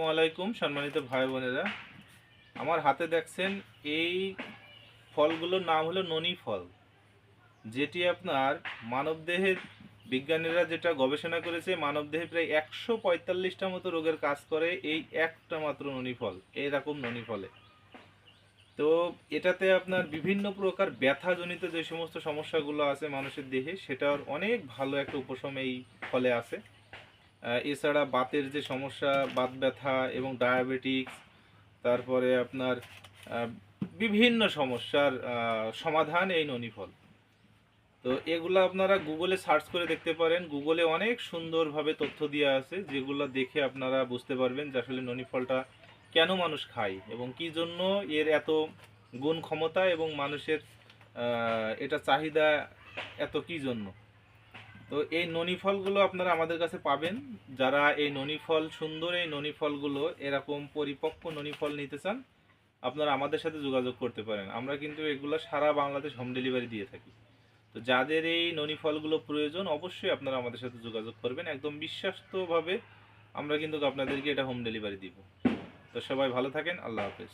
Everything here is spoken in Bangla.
আসসালামু আলাইকুম সম্মানিত ভাই বোনেরা, আমার হাতে দেখছেন এই ফলগুলোর নাম হলো ননি ফল, যেটি আপনার মানবদেহের বিজ্ঞানীরা যেটা গবেষণা করেছে মানবদেহে প্রায় 145টা মতো রোগের কাজ করে এই একটা মাত্র ননি ফল, এইরকম ননি ফলে। তো এটাতে আপনার বিভিন্ন প্রকার ব্যথাজনিত যে সমস্ত সমস্যাগুলো আছে মানুষের দেহে, সেটার অনেক ভালো একটা উপশম এই ফলে আছে। এছাড়া বাতের যে সমস্যা, বাত ব্যথা এবং ডায়াবেটিক্স, তারপরে আপনার আহ, বিভিন্ন সমস্যার সমাধান এই ননি ফল। তো এগুলো আপনারা গুগলে সার্চ করে দেখতে পারেন। গুগলে অনেক সুন্দরভাবে তথ্য দেওয়া আছে, যেগুলো দেখে আপনারা বুঝতে পারবেন যে আসলে ননি ফলটা কেন মানুষ খায় এবং কি জন্য এর এত গুণ ক্ষমতা এবং মানুষের এটা চাহিদা এত কি জন্য। তো এই ননি ফলগুলো আপনারা আমাদের কাছে পাবেন। যারা এই ননি ফল, সুন্দর এই ননি ফলগুলো এরকম পরিপক্ক ননি ফল নিতে চান, আপনারা আমাদের সাথে যোগাযোগ করতে পারেন। আমরা কিন্তু এগুলো সারা বাংলাদেশ হোম ডেলিভারি দিয়ে থাকি। তো যাদের এই ননি ফলগুলো প্রয়োজন, অবশ্যই আপনারা আমাদের সাথে যোগাযোগ করবেন। একদম বিশ্বাস্তভাবে আমরা কিন্তু আপনাদেরকে এটা হোম ডেলিভারি দিব। তো সবাই ভালো থাকেন, আল্লাহ হাফেজ।